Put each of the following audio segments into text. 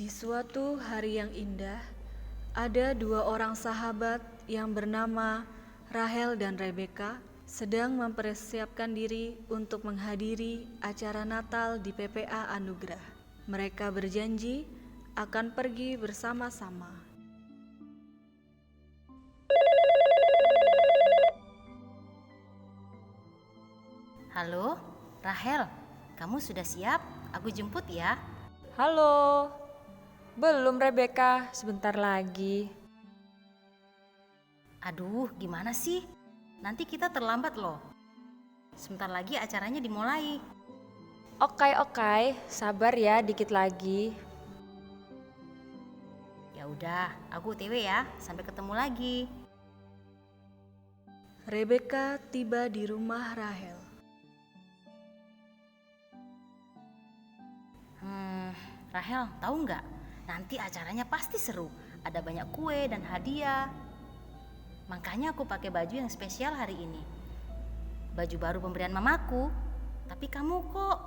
Di suatu hari yang indah, ada dua orang sahabat yang bernama Rahel dan Rebeka sedang mempersiapkan diri untuk menghadiri acara Natal di PPA Anugerah. Mereka berjanji akan pergi bersama-sama. Halo, Rahel, kamu sudah siap? Aku jemput ya. Halo, belum Rebeka, sebentar lagi. Aduh, gimana sih? Nanti kita terlambat loh. Sebentar lagi acaranya dimulai. Oke, sabar ya dikit lagi. Ya udah, aku OTW ya. Sampai ketemu lagi. Rebeka tiba di rumah Rahel. Rahel, tahu nggak? Nanti acaranya pasti seru. Ada banyak kue dan hadiah. Makanya aku pakai baju yang spesial hari ini. Baju baru pemberian mamaku. Tapi kamu kok?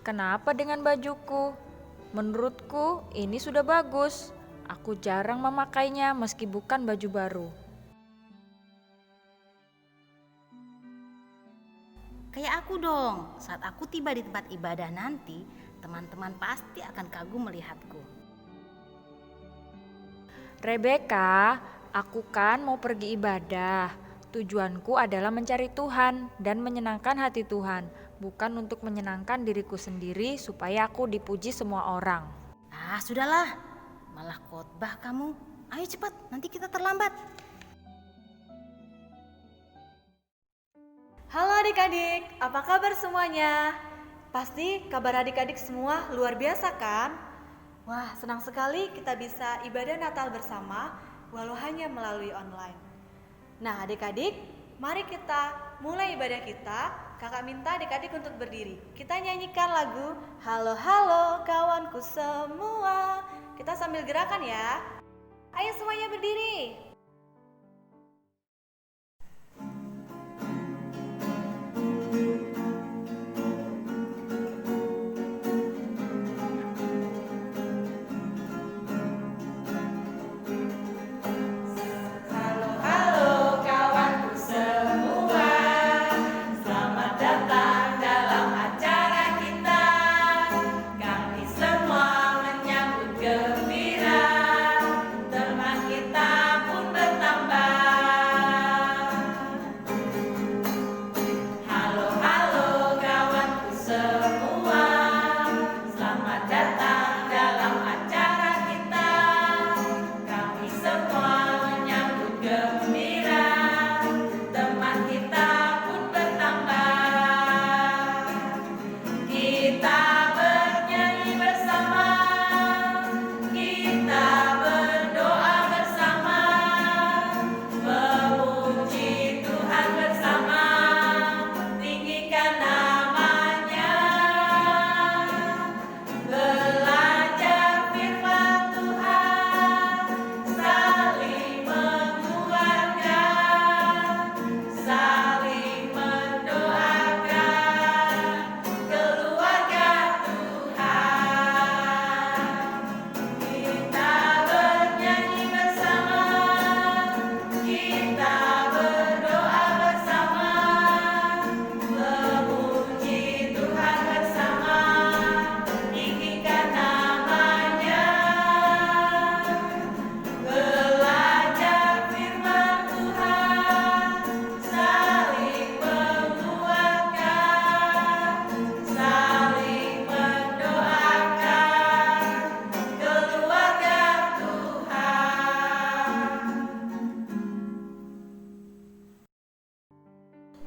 Kenapa dengan bajuku? Menurutku ini sudah bagus. Aku jarang memakainya meski bukan baju baru. Kayak aku dong. Saat aku tiba di tempat ibadah nanti, teman-teman pasti akan kagum melihatku. Rebeka, aku kan mau pergi ibadah. Tujuanku adalah mencari Tuhan dan menyenangkan hati Tuhan, bukan untuk menyenangkan diriku sendiri supaya aku dipuji semua orang. Ah, sudahlah. Malah khotbah kamu. Ayo cepat, nanti kita terlambat. Halo adik-adik, apa kabar semuanya? Pasti kabar adik-adik semua luar biasa kan? Wah, senang sekali kita bisa ibadah Natal bersama walau hanya melalui online. Nah adik-adik, mari kita mulai ibadah kita. Kakak minta adik-adik untuk berdiri. Kita nyanyikan lagu Halo Halo Kawanku Semua. Kita sambil gerakan ya. Ayo semuanya berdiri.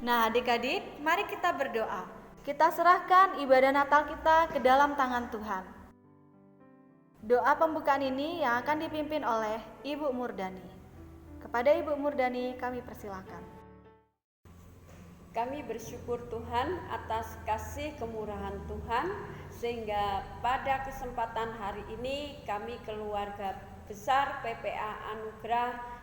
Nah adik-adik, mari kita berdoa. Kita serahkan ibadah Natal kita ke dalam tangan Tuhan. Doa pembukaan ini yang akan dipimpin oleh Ibu Murdani. Kepada Ibu Murdani kami persilakan. Kami bersyukur Tuhan atas kasih kemurahan Tuhan, sehingga pada kesempatan hari ini kami keluarga besar PPA Anugerah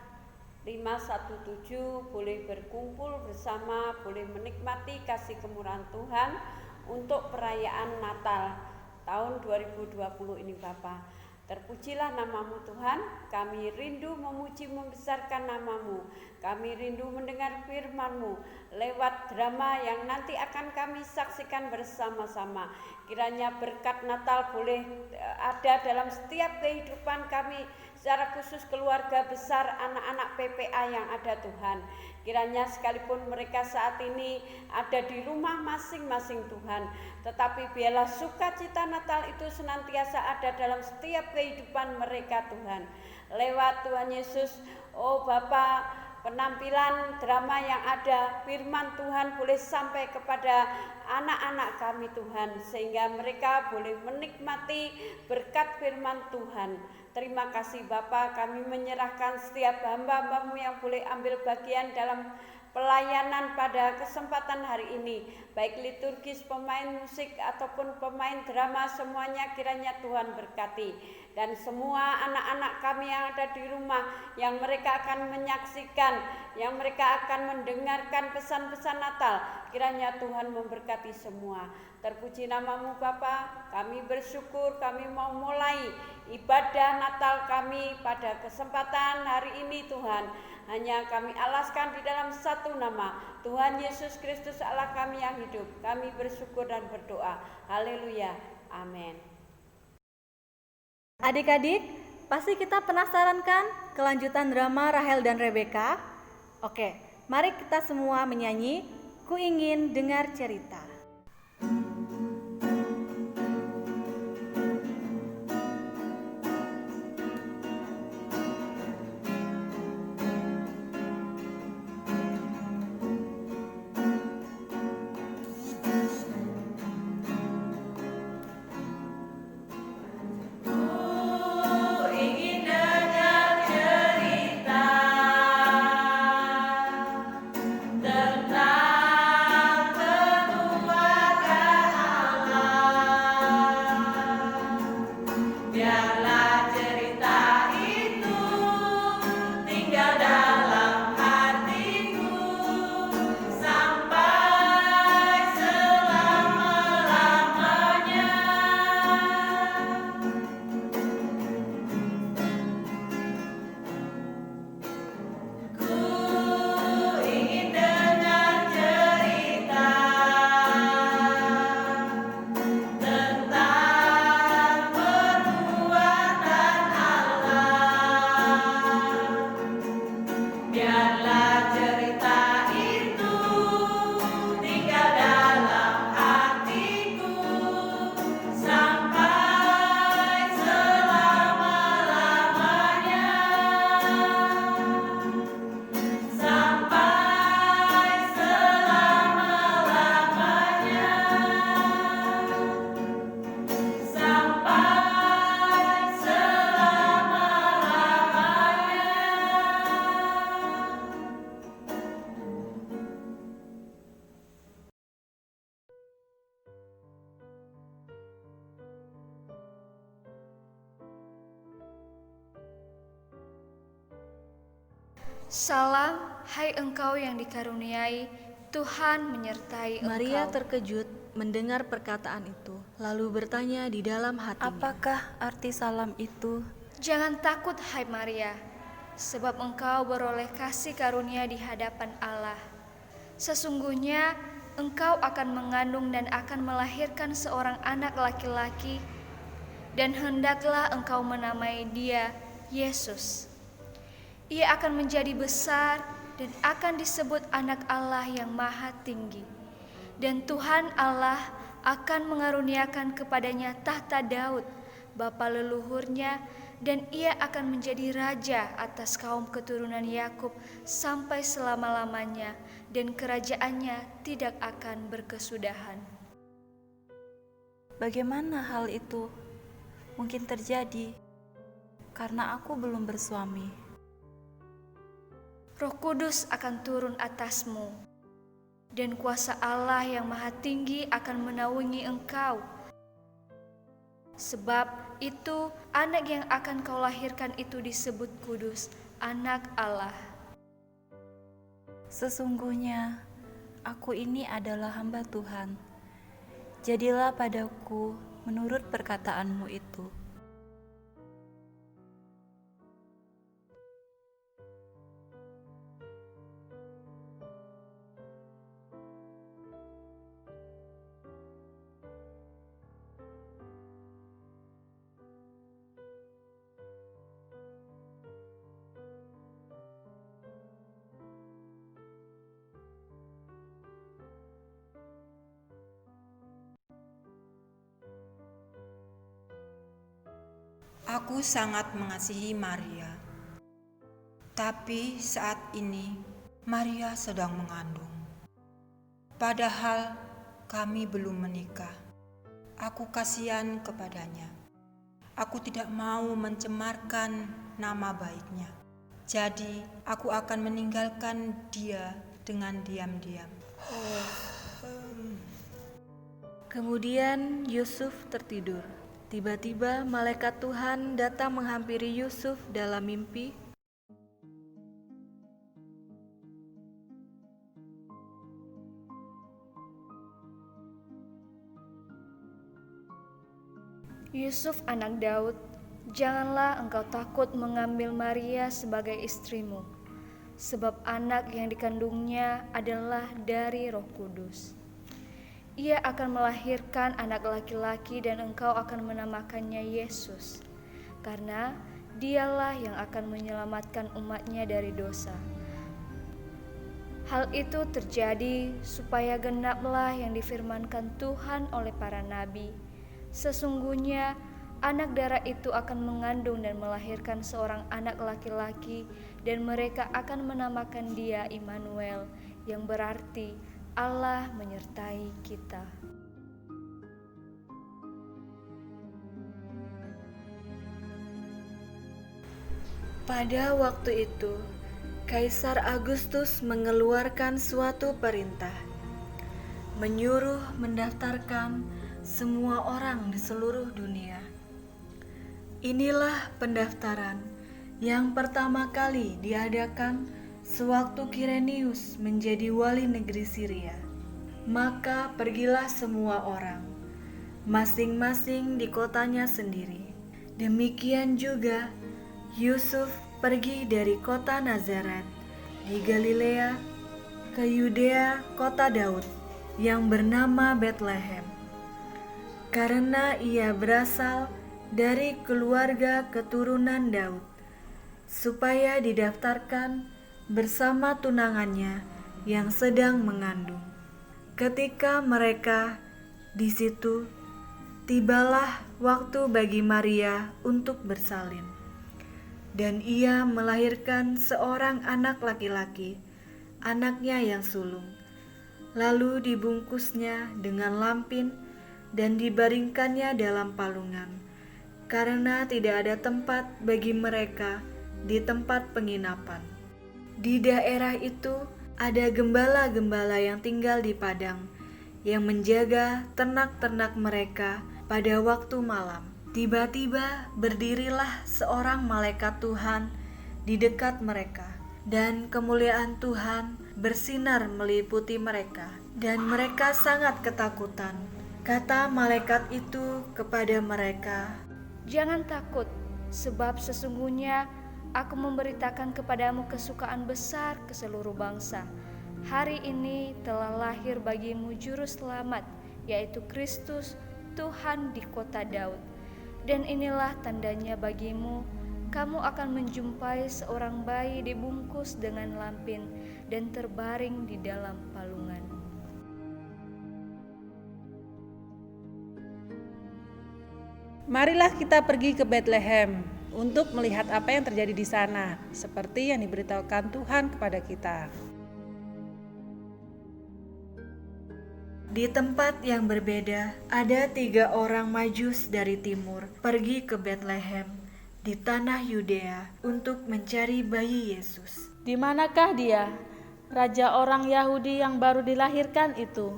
517 boleh berkumpul bersama, boleh menikmati kasih kemurahan Tuhan untuk perayaan Natal tahun 2020 ini Bapa. Terpujilah namamu Tuhan, kami rindu memuji membesarkan namamu, kami rindu mendengar firman-Mu lewat drama yang nanti akan kami saksikan bersama-sama. Kiranya berkat Natal boleh ada dalam setiap kehidupan kami, secara khusus keluarga besar anak-anak PPA yang ada Tuhan. Kiranya sekalipun mereka saat ini ada di rumah masing-masing Tuhan, tetapi biarlah sukacita Natal itu senantiasa ada dalam setiap kehidupan mereka Tuhan. Lewat Tuhan Yesus, oh Bapa, penampilan drama yang ada, firman Tuhan boleh sampai kepada anak-anak kami Tuhan, sehingga mereka boleh menikmati berkat firman Tuhan. Terima kasih Bapa, kami menyerahkan setiap hamba-Hambamu yang boleh ambil bagian dalam pelayanan pada kesempatan hari ini, baik liturgis, pemain musik ataupun pemain drama, semuanya kiranya Tuhan berkati. Dan semua anak-anak kami yang ada di rumah, yang mereka akan menyaksikan, yang mereka akan mendengarkan pesan-pesan Natal, kiranya Tuhan memberkati semua. Terpuji namamu Bapa, kami bersyukur kami mau mulai ibadah Natal kami pada kesempatan hari ini Tuhan. Hanya kami alaskan di dalam satu nama, Tuhan Yesus Kristus Allah kami yang hidup. Kami bersyukur dan berdoa. Haleluya. Amin. Adik-adik, pasti kita penasaran kan kelanjutan drama Rahel dan Rebeka? Oke, mari kita semua menyanyi Ku Ingin Dengar Cerita. Salam, hai engkau yang dikaruniai, Tuhan menyertai engkau. Maria terkejut mendengar perkataan itu, lalu bertanya di dalam hatinya, apakah arti salam itu? Jangan takut, hai Maria, sebab engkau beroleh kasih karunia di hadapan Allah. Sesungguhnya engkau akan mengandung dan akan melahirkan seorang anak laki-laki, dan hendaklah engkau menamai dia Yesus. Ia akan menjadi besar dan akan disebut anak Allah yang maha tinggi. Dan Tuhan Allah akan mengaruniakan kepadanya tahta Daud, bapa leluhurnya, dan ia akan menjadi raja atas kaum keturunan Yakub sampai selama-lamanya, dan kerajaannya tidak akan berkesudahan. Bagaimana hal itu mungkin terjadi? Karena aku belum bersuami. Roh Kudus akan turun atasmu, dan kuasa Allah yang maha tinggi akan menaungi engkau. Sebab itu anak yang akan kau lahirkan itu disebut kudus, anak Allah. Sesungguhnya aku ini adalah hamba Tuhan. Jadilah padaku menurut perkataanmu itu. Aku sangat mengasihi Maria, tapi saat ini Maria sedang mengandung. Padahal kami belum menikah. Aku kasihan kepadanya. Aku tidak mau mencemarkan nama baiknya. Jadi aku akan meninggalkan dia dengan diam-diam. Kemudian Yusuf tertidur. Tiba-tiba malaikat Tuhan datang menghampiri Yusuf dalam mimpi. Yusuf anak Daud, janganlah engkau takut mengambil Maria sebagai istrimu, sebab anak yang dikandungnya adalah dari Roh Kudus. Ia akan melahirkan anak laki-laki dan engkau akan menamakannya Yesus, karena dialah yang akan menyelamatkan umatnya dari dosa. Hal itu terjadi supaya genaplah yang difirmankan Tuhan oleh para nabi. Sesungguhnya anak darah itu akan mengandung dan melahirkan seorang anak laki-laki, dan mereka akan menamakan dia Immanuel, yang berarti Allah menyertai kita. Pada waktu itu, Kaisar Agustus mengeluarkan suatu perintah, menyuruh mendaftarkan semua orang di seluruh dunia. Inilah pendaftaran yang pertama kali diadakan sewaktu Kirenius menjadi wali negeri Syria. Maka pergilah semua orang, masing-masing di kotanya sendiri. Demikian juga Yusuf pergi dari kota Nazaret di Galilea ke Yudea, kota Daud, yang bernama Betlehem, karena ia berasal dari keluarga keturunan Daud, supaya didaftarkan bersama tunangannya yang sedang mengandung. Ketika mereka di situ, tibalah waktu bagi Maria untuk bersalin, dan ia melahirkan seorang anak laki-laki, anaknya yang sulung. Lalu dibungkusnya dengan lampin dan dibaringkannya dalam palungan, karena tidak ada tempat bagi mereka di tempat penginapan. Di daerah itu ada gembala-gembala yang tinggal di padang, yang menjaga ternak-ternak mereka pada waktu malam. Tiba-tiba berdirilah seorang malaikat Tuhan di dekat mereka, dan kemuliaan Tuhan bersinar meliputi mereka, dan mereka sangat ketakutan. Kata malaikat itu kepada mereka, Jangan takut, sebab sesungguhnya aku memberitakan kepadamu kesukaan besar ke seluruh bangsa. Hari ini telah lahir bagimu juru selamat, yaitu Kristus Tuhan di kota Daud. Dan inilah tandanya bagimu, kamu akan menjumpai seorang bayi dibungkus dengan lampin dan terbaring di dalam palungan. Marilah kita pergi ke Betlehem untuk melihat apa yang terjadi di sana, seperti yang diberitahukan Tuhan kepada kita. di tempat yang berbeda ada 3 orang Majus dari timur pergi ke Betlehem di tanah Yudea untuk mencari bayi Yesus. Di manakah dia, raja orang Yahudi yang baru dilahirkan itu?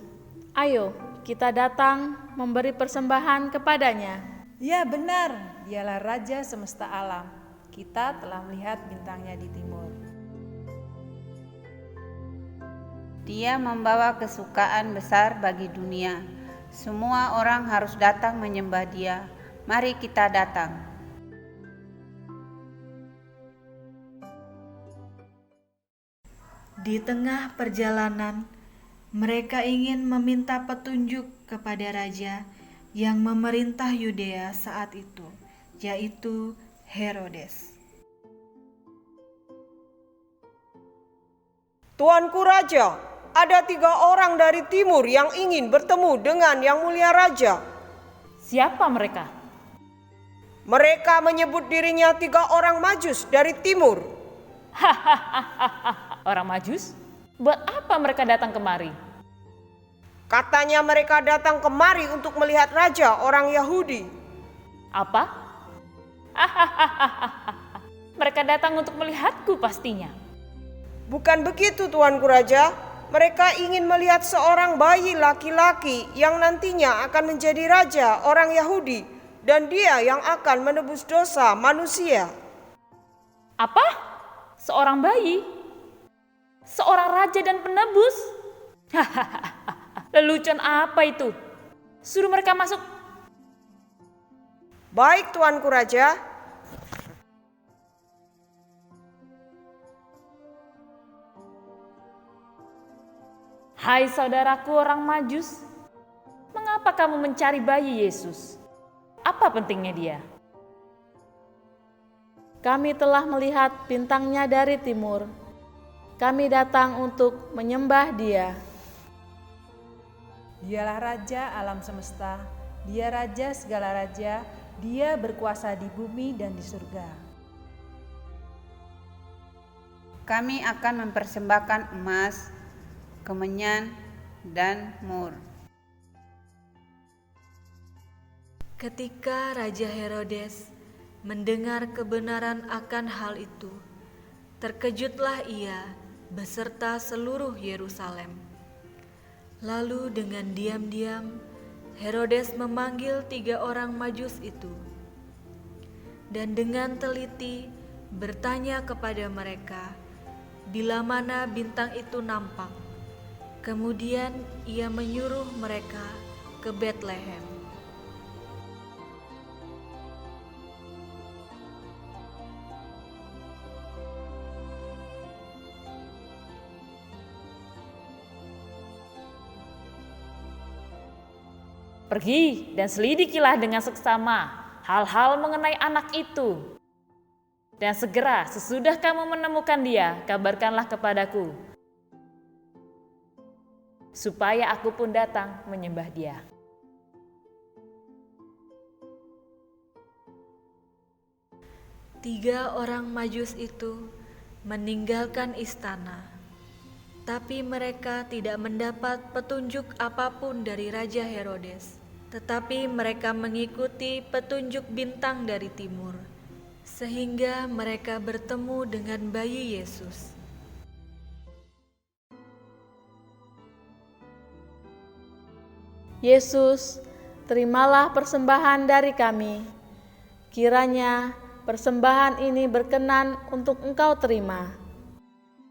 Ayo, kita datang memberi persembahan kepadanya. Ya benar, dialah Raja semesta alam. Kita telah melihat bintangnya di timur. Dia membawa kesukaan besar bagi dunia. Semua orang harus datang menyembah Dia. Mari kita datang. Di tengah perjalanan, mereka ingin meminta petunjuk kepada raja yang memerintah Yudea saat itu, yaitu Herodes. Tuanku Raja, ada 3 orang dari timur yang ingin bertemu dengan Yang Mulia Raja. Siapa mereka? Mereka menyebut dirinya 3 orang Majus dari timur. Orang Majus? Buat apa mereka datang kemari? Katanya mereka datang kemari untuk melihat Raja orang Yahudi. Apa? Mereka datang untuk melihatku pastinya. Bukan begitu, Tuanku Raja. Mereka ingin melihat seorang bayi laki-laki yang nantinya akan menjadi raja orang Yahudi, dan dia yang akan menebus dosa manusia. Apa? Seorang bayi? Seorang raja dan penebus? Lelucon apa itu? Suruh mereka masuk. Baik, Tuanku Raja. Hai saudaraku orang Majus, mengapa kamu mencari bayi Yesus? Apa pentingnya dia? Kami telah melihat bintangnya dari timur. Kami datang untuk menyembah Dia. Dialah Raja alam semesta, Dia Raja segala raja, Dia berkuasa di bumi dan di surga. Kami akan mempersembahkan emas, kemenyan, dan mur. Ketika Raja Herodes mendengar kebenaran akan hal itu, terkejutlah ia beserta seluruh Yerusalem. Lalu dengan diam-diam Herodes memanggil 3 orang Majus itu, dan dengan teliti bertanya kepada mereka bila mana bintang itu nampak. Kemudian ia menyuruh mereka ke Betlehem. Pergi dan selidikilah dengan seksama hal-hal mengenai anak itu. Dan segera sesudah kamu menemukan dia, kabarkanlah kepadaku, supaya aku pun datang menyembah dia. Tiga orang Majus itu meninggalkan istana, tapi mereka tidak mendapat petunjuk apapun dari Raja Herodes. Tetapi mereka mengikuti petunjuk bintang dari timur, sehingga mereka bertemu dengan bayi Yesus. Yesus, terimalah persembahan dari kami. Kiranya persembahan ini berkenan untuk Engkau terima.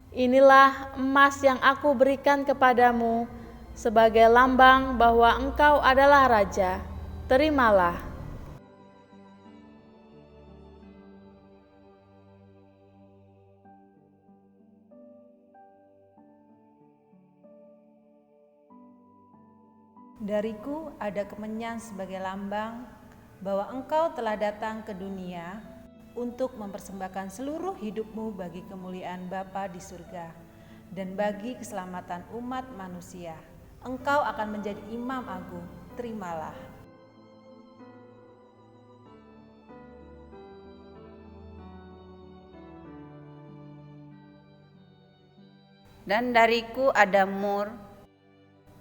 Inilah emas yang aku berikan kepadamu sebagai lambang bahwa Engkau adalah Raja. Terimalah. Dariku ada kemenyan sebagai lambang bahwa Engkau telah datang ke dunia untuk mempersembahkan seluruh hidupmu bagi kemuliaan Bapa di surga dan bagi keselamatan umat manusia. Engkau akan menjadi imam agung, terimalah. Dan dariku ada mur,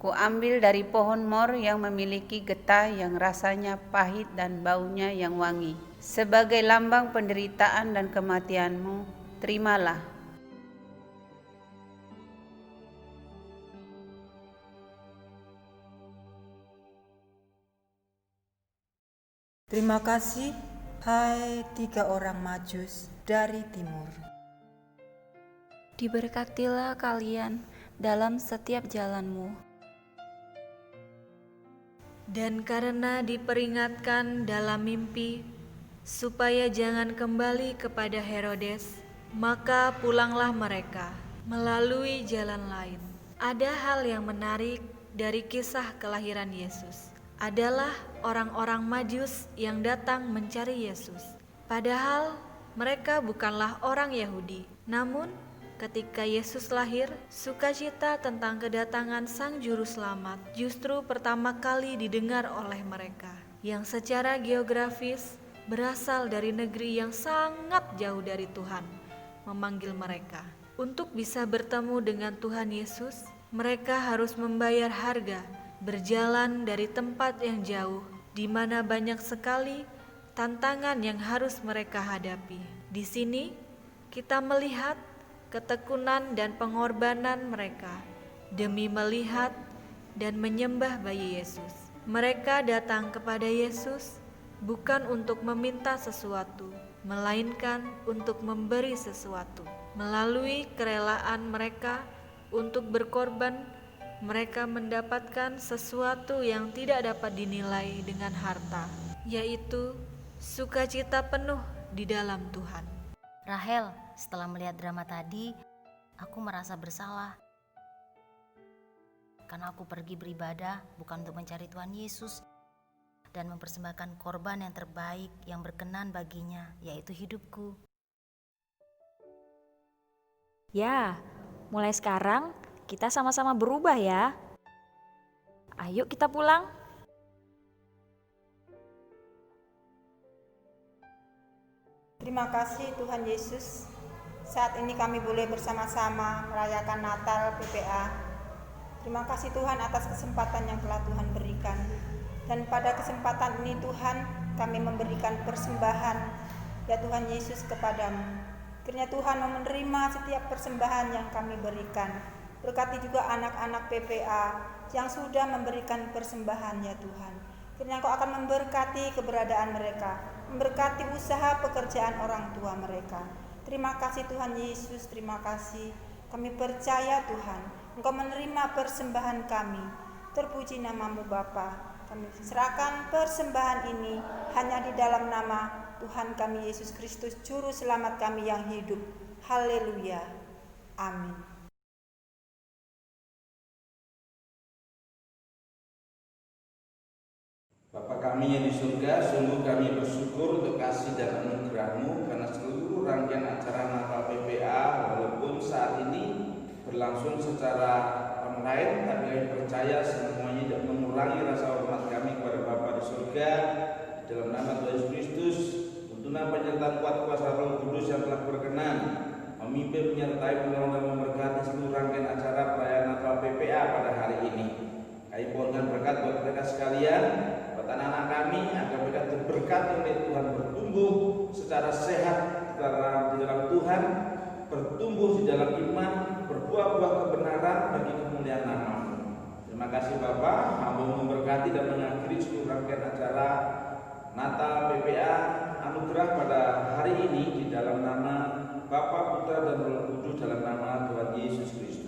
ku ambil dari pohon mor yang memiliki getah yang rasanya pahit dan baunya yang wangi. Sebagai lambang penderitaan dan kematianmu, terimalah. Terima kasih, hai 3 orang Majus dari timur. Diberkatilah kalian dalam setiap jalanmu. Dan karena diperingatkan dalam mimpi supaya jangan kembali kepada Herodes, maka pulanglah mereka melalui jalan lain. Ada hal yang menarik dari kisah kelahiran Yesus, adalah orang-orang Majus yang datang mencari Yesus. Padahal mereka bukanlah orang Yahudi. Namun ketika Yesus lahir, sukacita tentang kedatangan Sang Juru Selamat justru pertama kali didengar oleh mereka, yang secara geografis berasal dari negeri yang sangat jauh dari Tuhan, memanggil mereka. Untuk bisa bertemu dengan Tuhan Yesus, mereka harus membayar harga, berjalan dari tempat yang jauh, di mana banyak sekali tantangan yang harus mereka hadapi. Di sini kita melihat ketekunan dan pengorbanan mereka demi melihat dan menyembah bayi Yesus. Mereka datang kepada Yesus bukan untuk meminta sesuatu, melainkan untuk memberi sesuatu. Melalui kerelaan mereka untuk berkorban, mereka mendapatkan sesuatu yang tidak dapat dinilai dengan harta, yaitu sukacita penuh di dalam Tuhan. Rahel, setelah melihat drama tadi, aku merasa bersalah. Karena aku pergi beribadah bukan untuk mencari Tuhan Yesus dan mempersembahkan korban yang terbaik yang berkenan baginya, yaitu hidupku. Ya, mulai sekarang kita sama-sama berubah ya. Ayo kita pulang. Terima kasih Tuhan Yesus. Saat ini kami boleh bersama-sama merayakan Natal PPA. Terima kasih Tuhan atas kesempatan yang telah Tuhan berikan. Dan pada kesempatan ini Tuhan, kami memberikan persembahan ya Tuhan Yesus kepadamu. Kiranya Tuhan mau menerima setiap persembahan yang kami berikan. Berkati juga anak-anak PPA yang sudah memberikan persembahan ya Tuhan. Kiranya Engkau akan memberkati keberadaan mereka, memberkati usaha pekerjaan orang tua mereka. Terima kasih Tuhan Yesus, terima kasih. Kami percaya Tuhan, Engkau menerima persembahan kami. Terpuji namamu Bapa. Kami serahkan persembahan ini hanya di dalam nama Tuhan kami Yesus Kristus, Juru Selamat kami yang hidup. Haleluya. Amin. Bapa kami yang di surga, sungguh kami bersyukur untuk kasih dan anugerah-Mu karena seluruh rangkaian acara Natal PPA walaupun saat ini berlangsung secara online, tapi kami percaya semuanya tidak mengurangi rasa hormat kami kepada Bapa di surga. Di dalam nama Tuhan Yesus Kristus, tuntunan penyertaan kuat kuasa Roh Kudus yang telah berkenan memimpin, menyertai, menolong dan memberkati seluruh rangkaian acara perayaan Natal PPA pada hari ini. Kami mohonkan berkat buat mereka sekalian, buat anak-anak kami, agar mereka diberkati oleh Tuhan, bertumbuh secara sehat di dalam Tuhan, bertumbuh di dalam iman, berbuah-buah kebenaran bagi kemuliaan nama-Mu. Terima kasih Bapa, hamba memberkati dan mengakhiri seluruh rangkaian acara Natal PPA anugerah pada hari ini di dalam nama Bapa, Putra dan Roh Kudus, dalam nama Tuhan Yesus Kristus.